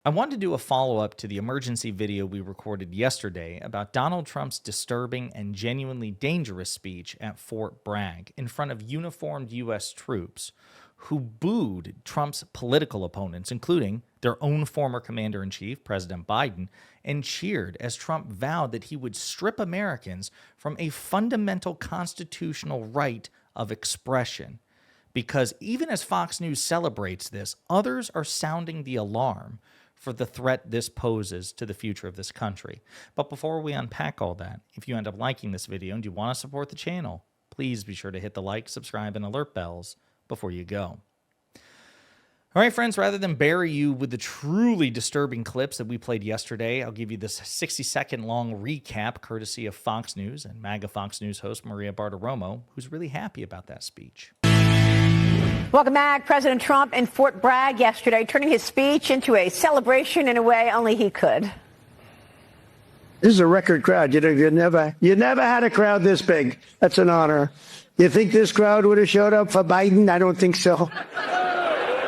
I wanted to do a follow-up to the emergency video we recorded yesterday about Donald Trump's disturbing and genuinely dangerous speech at Fort Bragg in front of uniformed U.S. troops who booed Trump's political opponents, including their own former commander-in-chief, President Biden, and cheered as Trump vowed that he would strip Americans from a fundamental constitutional right of expression. Because even as Fox News celebrates this, others are sounding the alarm for the threat this poses to the future of this country. But before we unpack all that, if you end up liking this video and you want to support the channel, please be sure to hit the like, subscribe, and alert bells before you go. All right, friends, rather than bury you with the truly disturbing clips that we played yesterday, I'll give you this 60-second long recap courtesy of Fox News and MAGA Fox News host Maria Bartiromo, who's really happy about that speech. Welcome back. President Trump in Fort Bragg yesterday, turning his speech into a celebration in a way only he could. This is a record crowd. You never had a crowd this big. That's an honor. You think this crowd would have showed up for Biden? I don't think so.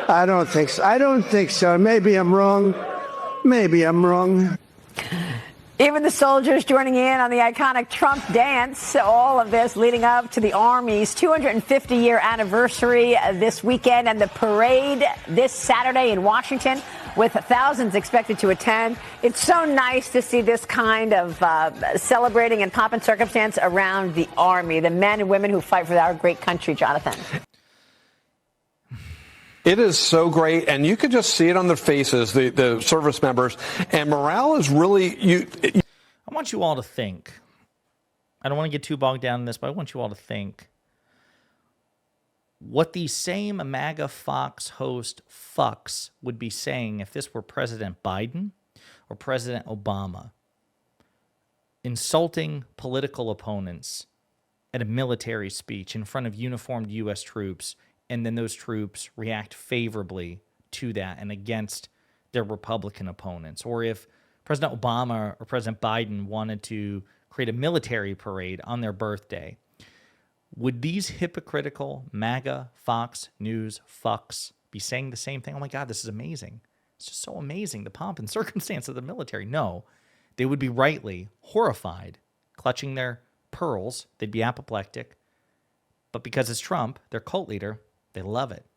I don't think so. Maybe I'm wrong. Even the soldiers joining in on the iconic Trump dance. All of this leading up to the Army's 250-year anniversary this weekend and the parade this Saturday in Washington with thousands expected to attend. It's so nice to see this kind of celebrating and pomp and circumstance around the Army, the men and women who fight for our great country, Jonathan. It is so great, and you can just see it on their faces, the service members, and morale is really... I want you all to think. I don't want to get too bogged down in this, but I want you all to think what the same MAGA Fox host fucks would be saying if this were President Biden or President Obama insulting political opponents at a military speech in front of uniformed U.S. troops, and then those troops react favorably to that and against their Republican opponents. Or if President Obama or President Biden wanted to create a military parade on their birthday, would these hypocritical MAGA Fox News fucks be saying the same thing? Oh my God, this is amazing. It's just so amazing, the pomp and circumstance of the military. No, they would be rightly horrified, clutching their pearls. They'd be apoplectic. But because it's Trump, their cult leader, they love it.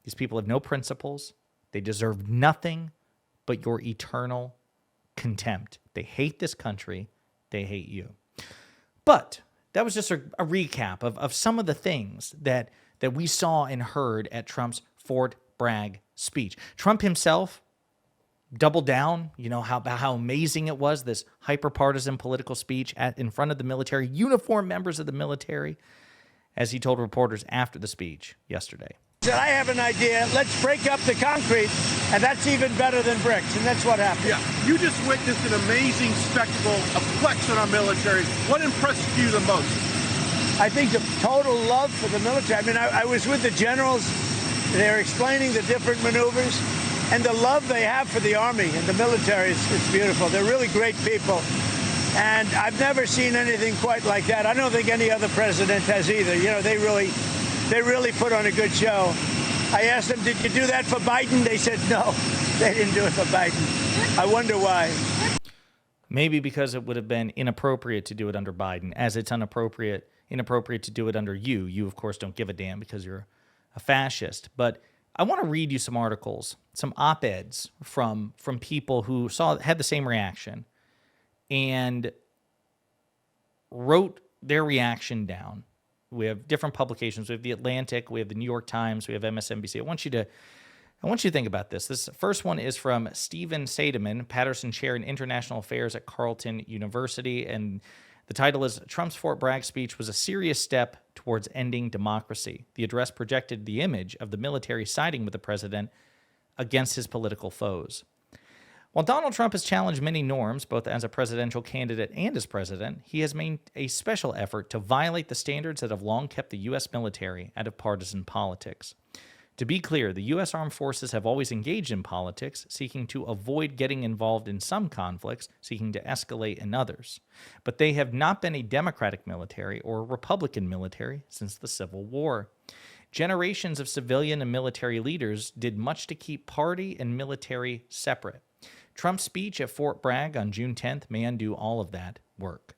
These people have no principles. They deserve nothing but your eternal contempt. They hate this country. They hate you. But that was just a recap of some of the things that we saw and heard at Trump's Fort Bragg speech. Trump himself doubled down, how amazing it was, this hyper-partisan political speech in front of the military, uniformed members of the military, as he told reporters after the speech yesterday. I have an idea. Let's break up the concrete, and that's even better than bricks, and that's what happened. Yeah, you just witnessed an amazing spectacle, a flex on our military. What impressed you the most? I think the total love for the military. I mean, I was with the generals. They're explaining the different maneuvers, and the love they have for the Army and the military is beautiful. They're really great people. And I've never seen anything quite like that. I don't think any other president has either. They really put on a good show. I asked them, did you do that for Biden? They said no, they didn't do it for Biden. I wonder why. Maybe because it would have been inappropriate to do it under Biden, as it's inappropriate to do it under you. You, of course, don't give a damn because you're a fascist. But I want to read you some articles, some op-eds from people who had the same reaction and wrote their reaction down. We have different publications. We have The Atlantic, we have the New York Times, we have MSNBC. I want you to think about this. This first one is from Stephen Seidemann, Patterson Chair in International Affairs at Carleton University, and the title is Trump's Fort Bragg speech was a serious step towards ending democracy. The address projected the image of the military siding with the president against his political foes. While Donald Trump has challenged many norms, both as a presidential candidate and as president, he has made a special effort to violate the standards that have long kept the U.S. military out of partisan politics. To be clear, the U.S. Armed Forces have always engaged in politics, seeking to avoid getting involved in some conflicts, seeking to escalate in others. But they have not been a Democratic military or a Republican military since the Civil War. Generations of civilian and military leaders did much to keep party and military separate. Trump's speech at Fort Bragg on June 10th may undo all of that work.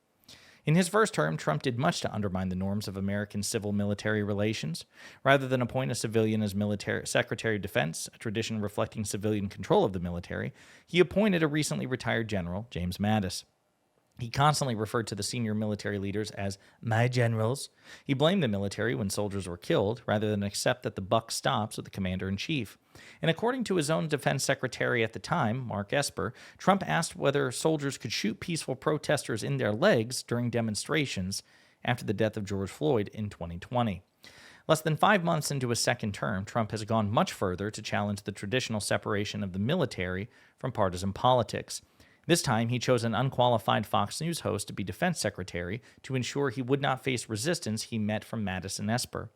In his first term, Trump did much to undermine the norms of American civil-military relations. Rather than appoint a civilian as military Secretary of Defense, a tradition reflecting civilian control of the military, he appointed a recently retired general, James Mattis. He constantly referred to the senior military leaders as my generals. He blamed the military when soldiers were killed, rather than accept that the buck stops with the commander-in-chief. And according to his own defense secretary at the time, Mark Esper, Trump asked whether soldiers could shoot peaceful protesters in their legs during demonstrations after the death of George Floyd in 2020. Less than 5 months into his second term, Trump has gone much further to challenge the traditional separation of the military from partisan politics. This time, he chose an unqualified Fox News host to be defense secretary to ensure he would not face resistance he met from Mattis and Esper.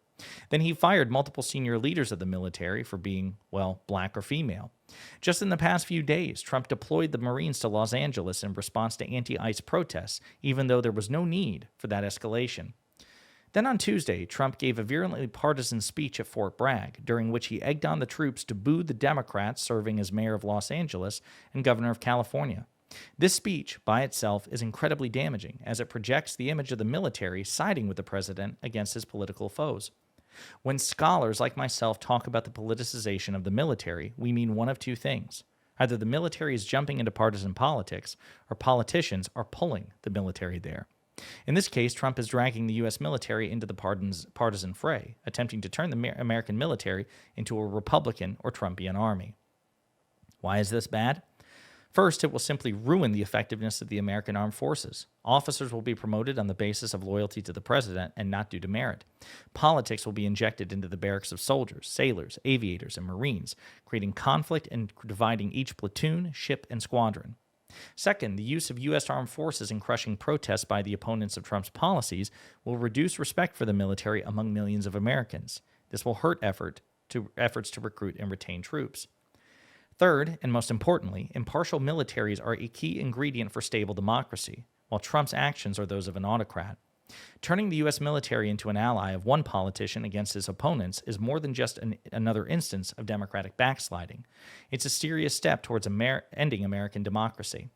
Then he fired multiple senior leaders of the military for being, well, black or female. Just in the past few days, Trump deployed the Marines to Los Angeles in response to anti-ICE protests, even though there was no need for that escalation. Then on Tuesday, Trump gave a virulently partisan speech at Fort Bragg, during which he egged on the troops to boo the Democrats serving as mayor of Los Angeles and governor of California. This speech, by itself, is incredibly damaging, as it projects the image of the military siding with the president against his political foes. When scholars like myself talk about the politicization of the military, we mean one of two things. Either the military is jumping into partisan politics, or politicians are pulling the military there. In this case, Trump is dragging the U.S. military into the partisan fray, attempting to turn the American military into a Republican or Trumpian army. Why is this bad? First, it will simply ruin the effectiveness of the American armed forces. Officers will be promoted on the basis of loyalty to the president and not due to merit. Politics will be injected into the barracks of soldiers, sailors, aviators, and Marines, creating conflict and dividing each platoon, ship, and squadron. Second, the use of U.S. armed forces in crushing protests by the opponents of Trump's policies will reduce respect for the military among millions of Americans. This will hurt efforts to recruit and retain troops. Third, and most importantly, impartial militaries are a key ingredient for stable democracy, while Trump's actions are those of an autocrat. Turning the U.S. military into an ally of one politician against his opponents is more than just another instance of democratic backsliding. It's a serious step towards ending American democracy.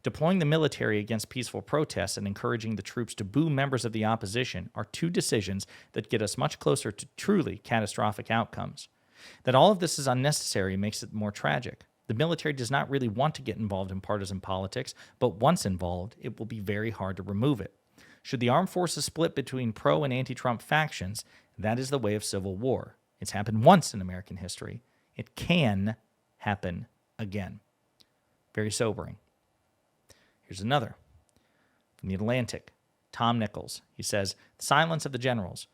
Deploying the military against peaceful protests and encouraging the troops to boo members of the opposition are two decisions that get us much closer to truly catastrophic outcomes. That all of this is unnecessary makes it more tragic. The military does not really want to get involved in partisan politics, but once involved, it will be very hard to remove it. Should the armed forces split between pro- and anti-Trump factions, that is the way of civil war. It's happened once in American history. It can happen again. Very sobering. Here's another. From The Atlantic, Tom Nichols. He says, "The silence of the generals.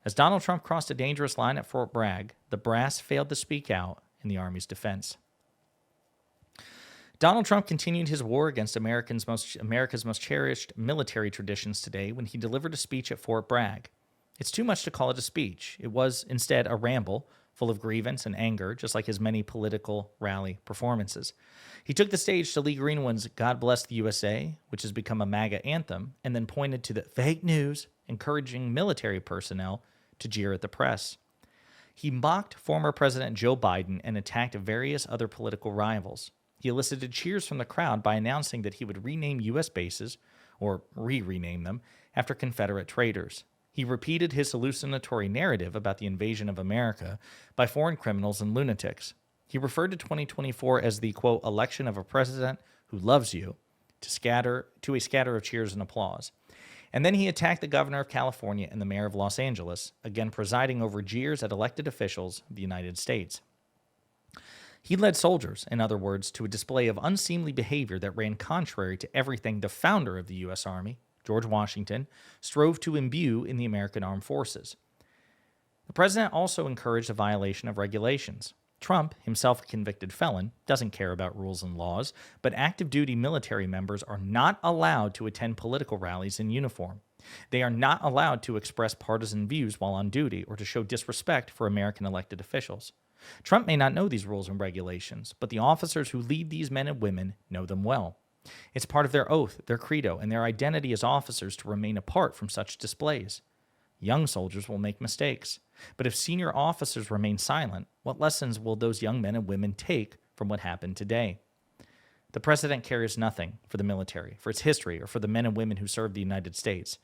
As Donald Trump crossed a dangerous line at Fort Bragg, the brass failed to speak out in the Army's defense." Donald Trump continued his war against America's most cherished military traditions today when he delivered a speech at Fort Bragg. It's too much to call it a speech. It was, instead, a ramble full of grievance and anger, just like his many political rally performances. He took the stage to Lee Greenwood's God Bless the USA, which has become a MAGA anthem, and then pointed to the fake news, encouraging military personnel to jeer at the press. He mocked former President Joe Biden and attacked various other political rivals. He elicited cheers from the crowd by announcing that he would rename U.S. bases, or rename them, after Confederate traitors. He repeated his hallucinatory narrative about the invasion of America by foreign criminals and lunatics. He referred to 2024 as the, quote, election of a president who loves you, to a scatter of cheers and applause. And then he attacked the governor of California and the mayor of Los Angeles, again presiding over jeers at elected officials of the United States. He led soldiers, in other words, to a display of unseemly behavior that ran contrary to everything the founder of the U.S. Army, George Washington, strove to imbue in the American armed forces. The president also encouraged a violation of regulations. Trump, himself a convicted felon, doesn't care about rules and laws, but active duty military members are not allowed to attend political rallies in uniform. They are not allowed to express partisan views while on duty or to show disrespect for American elected officials. Trump may not know these rules and regulations, but the officers who lead these men and women know them well. It's part of their oath, their credo, and their identity as officers to remain apart from such displays. Young soldiers will make mistakes, but if senior officers remain silent, what lessons will those young men and women take from what happened today? The president cares nothing for the military, for its history, or for the men and women who serve the United States.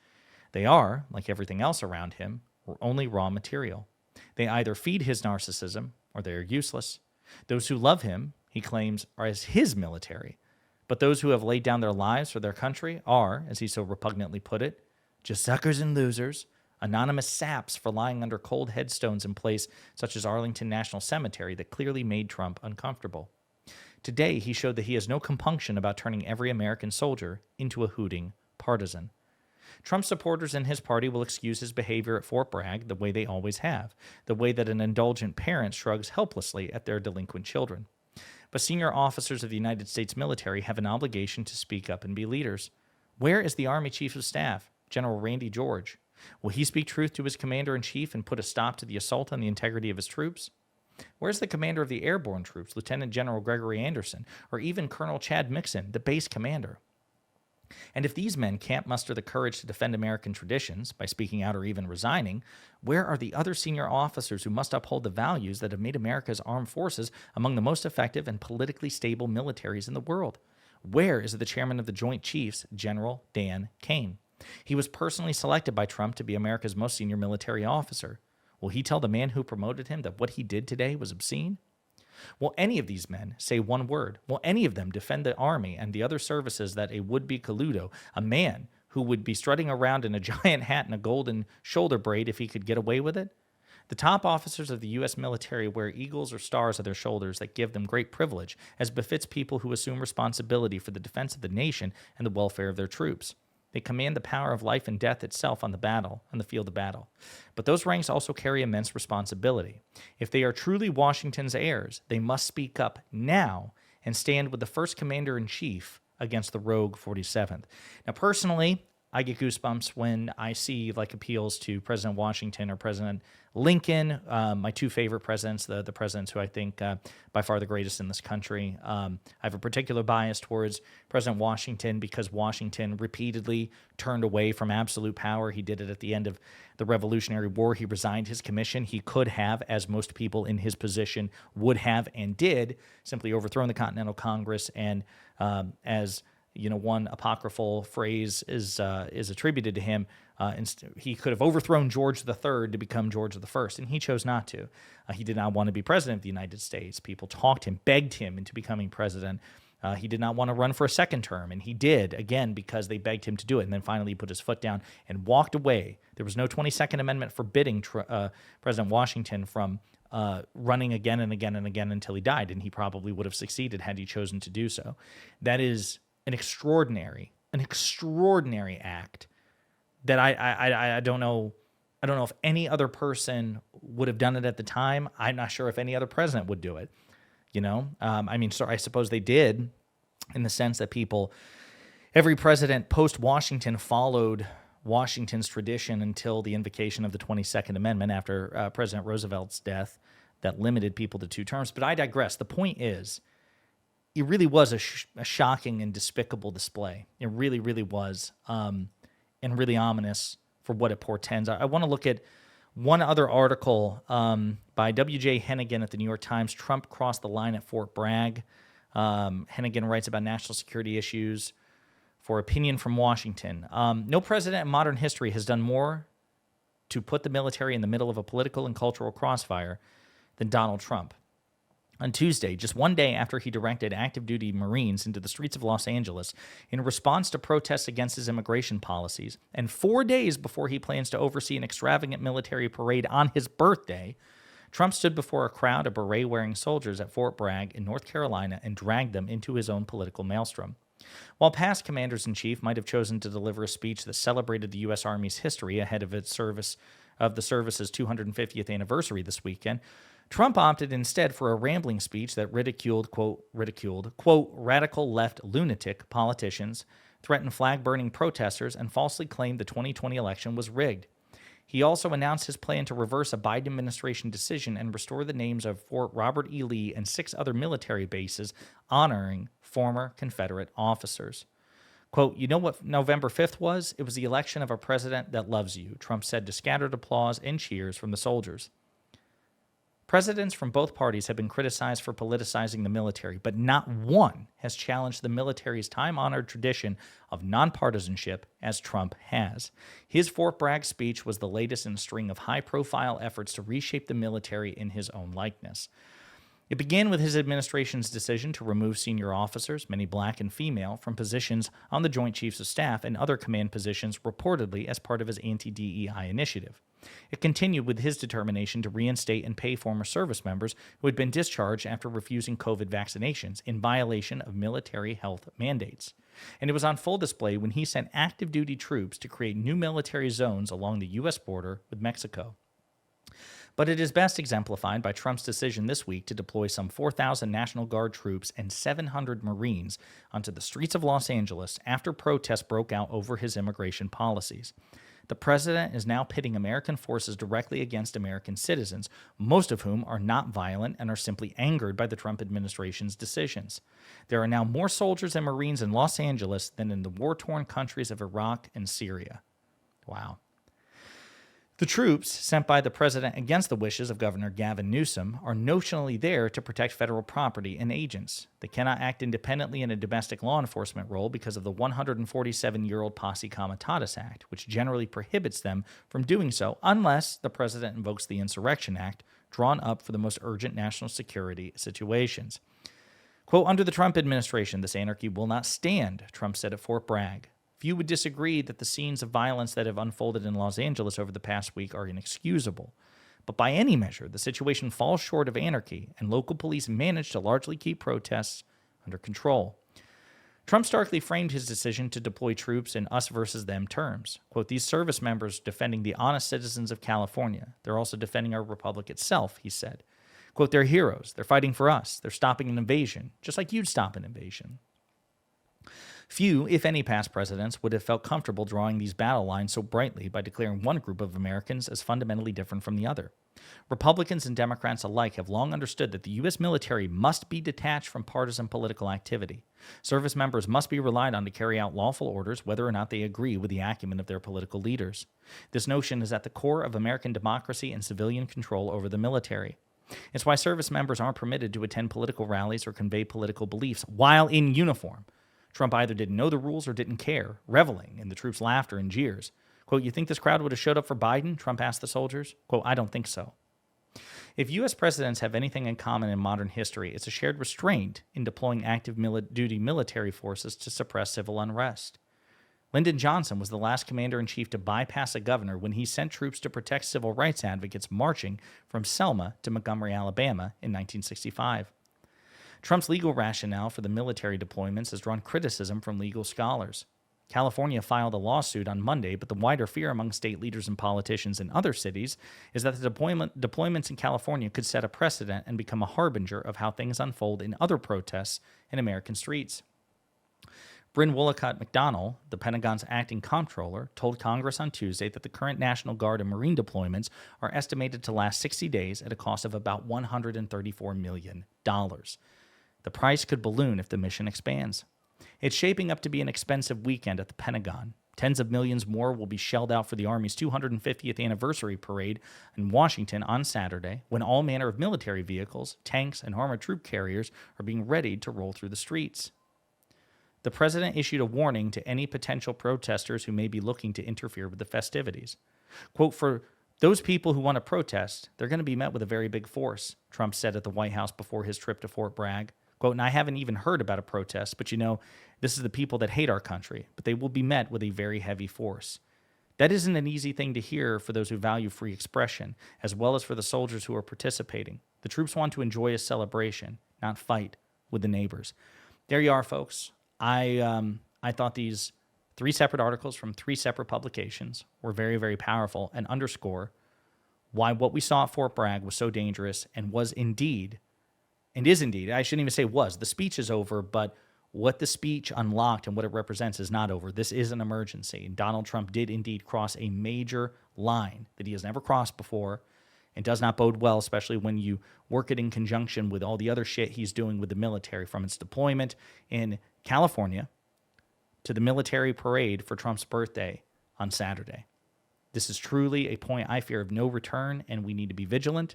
They are, like everything else around him, only raw material. They either feed his narcissism or they are useless. Those who love him, he claims, are as his military. But those who have laid down their lives for their country are, as he so repugnantly put it, just suckers and losers, anonymous saps for lying under cold headstones in place such as Arlington National Cemetery that clearly made Trump uncomfortable. Today, he showed that he has no compunction about turning every American soldier into a hooting partisan. Trump supporters and his party will excuse his behavior at Fort Bragg the way they always have, the way that an indulgent parent shrugs helplessly at their delinquent children. But senior officers of the United States military have an obligation to speak up and be leaders. Where is the Army Chief of Staff, General Randy George? Will he speak truth to his commander-in-chief and put a stop to the assault on the integrity of his troops? Where's the commander of the airborne troops, Lieutenant General Gregory Anderson, or even Colonel Chad Mixon, the base commander? And if these men can't muster the courage to defend American traditions by speaking out or even resigning, where are the other senior officers who must uphold the values that have made America's armed forces among the most effective and politically stable militaries in the world? Where is the chairman of the Joint Chiefs, General Dan Kane? He was personally selected by Trump to be America's most senior military officer. Will he tell the man who promoted him that what he did today was obscene? Will any of these men say one word? Will any of them defend the Army and the other services that a would-be Coludo, a man who would be strutting around in a giant hat and a golden shoulder braid if he could get away with it? The top officers of the U.S. military wear eagles or stars on their shoulders that give them great privilege, as befits people who assume responsibility for the defense of the nation and the welfare of their troops. They command the power of life and death itself on the field of battle. But those ranks also carry immense responsibility. If they are truly Washington's heirs, they must speak up now and stand with the first commander-in-chief against the rogue 47th. Now, personally, I get goosebumps when I see appeals to President Washington or President Lincoln, my two favorite presidents, the presidents who I think by far the greatest in this country. I have a particular bias towards President Washington because Washington repeatedly turned away from absolute power. He did it at the end of the Revolutionary War. He resigned his commission. He could have, as most people in his position would have and did, simply overthrown the Continental Congress and one apocryphal phrase is attributed to him. He could have overthrown George III to become George I, and he chose not to. He did not want to be president of the United States. People talked him, begged him into becoming president. He did not want to run for a second term, and he did, again, because they begged him to do it. And then finally he put his foot down and walked away. There was no 22nd Amendment forbidding President Washington from running again and again and again until he died, and he probably would have succeeded had he chosen to do so. That is an extraordinary act that I don't know if any other person would have done it at the time. I'm not sure if any other president would do it. I suppose they did, in the sense that every president post-Washington followed Washington's tradition until the invocation of the 22nd Amendment after President Roosevelt's death that limited people to 2 terms. But I digress. The point is, it really was a shocking and despicable display. It really, really was, and really ominous for what it portends. I want to look at one other article by W.J. Hennigan at the New York Times. Trump crossed the line at Fort Bragg. Hennigan writes about national security issues for opinion from Washington. No president in modern history has done more to put the military in the middle of a political and cultural crossfire than Donald Trump. On Tuesday, just one day after he directed active duty Marines into the streets of Los Angeles in response to protests against his immigration policies, and 4 days before he plans to oversee an extravagant military parade on his birthday, Trump stood before a crowd of beret-wearing soldiers at Fort Bragg in North Carolina and dragged them into his own political maelstrom. While past commanders-in-chief might have chosen to deliver a speech that celebrated the U.S. Army's history ahead of the service's 250th anniversary this weekend, Trump opted instead for a rambling speech that ridiculed, quote, radical left lunatic politicians, threatened flag-burning protesters, and falsely claimed the 2020 election was rigged. He also announced his plan to reverse a Biden administration decision and restore the names of Fort Robert E. Lee and 6 other military bases honoring former Confederate officers. Quote, you know what November 5th was? It was the election of a president that loves you, Trump said to scattered applause and cheers from the soldiers. Presidents from both parties have been criticized for politicizing the military, but not one has challenged the military's time-honored tradition of nonpartisanship as Trump has. His Fort Bragg speech was the latest in a string of high-profile efforts to reshape the military in his own likeness. It began with his administration's decision to remove senior officers, many black and female, from positions on the Joint Chiefs of Staff and other command positions reportedly as part of his anti-DEI initiative. It continued with his determination to reinstate and pay former service members who had been discharged after refusing COVID vaccinations in violation of military health mandates. And it was on full display when he sent active duty troops to create new military zones along the U.S. border with Mexico. But it is best exemplified by Trump's decision this week to deploy some 4,000 National Guard troops and 700 Marines onto the streets of Los Angeles after protests broke out over his immigration policies. The president is now pitting American forces directly against American citizens, most of whom are not violent and are simply angered by the Trump administration's decisions. There are now more soldiers and Marines in Los Angeles than in the war-torn countries of Iraq and Syria. Wow. The troops sent by the president against the wishes of Governor Gavin Newsom are notionally there to protect federal property and agents. They cannot act independently in a domestic law enforcement role because of the 147-year-old Posse Comitatus Act, which generally prohibits them from doing so unless the president invokes the Insurrection Act, drawn up for the most urgent national security situations. Quote, under the Trump administration, this anarchy will not stand, Trump said at Fort Bragg. Few would disagree that the scenes of violence that have unfolded in Los Angeles over the past week are inexcusable. But by any measure, the situation falls short of anarchy, and local police managed to largely keep protests under control. Trump starkly framed his decision to deploy troops in us versus them terms. Quote, these service members defending the honest citizens of California. They're also defending our republic itself, he said. Quote, they're heroes. They're fighting for us. They're stopping an invasion, just like you'd stop an invasion. Few, if any, past presidents would have felt comfortable drawing these battle lines so brightly by declaring one group of Americans as fundamentally different from the other. Republicans and Democrats alike have long understood that the U.S. military must be detached from partisan political activity. Service members must be relied on to carry out lawful orders whether or not they agree with the acumen of their political leaders. This notion is at the core of American democracy and civilian control over the military. It's why service members aren't permitted to attend political rallies or convey political beliefs while in uniform. Trump either didn't know the rules or didn't care, reveling in the troops' laughter and jeers. Quote, you think this crowd would have showed up for Biden? Trump asked the soldiers. Quote, I don't think so. If U.S. presidents have anything in common in modern history, it's a shared restraint in deploying active duty military forces to suppress civil unrest. Lyndon Johnson was the last commander-in-chief to bypass a governor when he sent troops to protect civil rights advocates marching from Selma to Montgomery, Alabama in 1965. Trump's legal rationale for the military deployments has drawn criticism from legal scholars. California filed a lawsuit on Monday, but the wider fear among state leaders and politicians in other cities is that the deployments in California could set a precedent and become a harbinger of how things unfold in other protests in American streets. Bryn Wollicott McDonnell, the Pentagon's acting comptroller, told Congress on Tuesday that the current National Guard and Marine deployments are estimated to last 60 days at a cost of about $134 million. The price could balloon if the mission expands. It's shaping up to be an expensive weekend at the Pentagon. Tens of millions more will be shelled out for the Army's 250th anniversary parade in Washington on Saturday, when all manner of military vehicles, tanks, and armored troop carriers are being readied to roll through the streets. The president issued a warning to any potential protesters who may be looking to interfere with the festivities. Quote, for those people who want to protest, they're going to be met with a very big force, Trump said at the White House before his trip to Fort Bragg. Quote, and I haven't even heard about a protest, but this is the people that hate our country, but they will be met with a very heavy force. That isn't an easy thing to hear for those who value free expression, as well as for the soldiers who are participating. The troops want to enjoy a celebration, not fight with the neighbors. There you are, folks. I thought these 3 separate articles from 3 separate publications were very, very powerful and underscore why what we saw at Fort Bragg was so dangerous and was indeed, and is indeed, I shouldn't even say was, the speech is over, but what the speech unlocked and what it represents is not over. This is an emergency. And Donald Trump did indeed cross a major line that he has never crossed before and does not bode well, especially when you work it in conjunction with all the other shit he's doing with the military, from its deployment in California to the military parade for Trump's birthday on Saturday. This is truly a point, I fear, of no return, and we need to be vigilant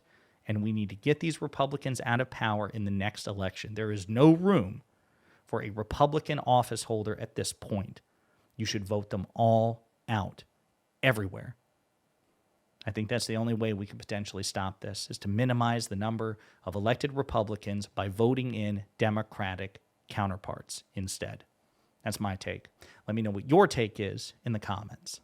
And we need to get these Republicans out of power in the next election. There is no room for a Republican office holder at this point. You should vote them all out, everywhere. I think that's the only way we could potentially stop this, is to minimize the number of elected Republicans by voting in Democratic counterparts instead. That's my take. Let me know what your take is in the comments.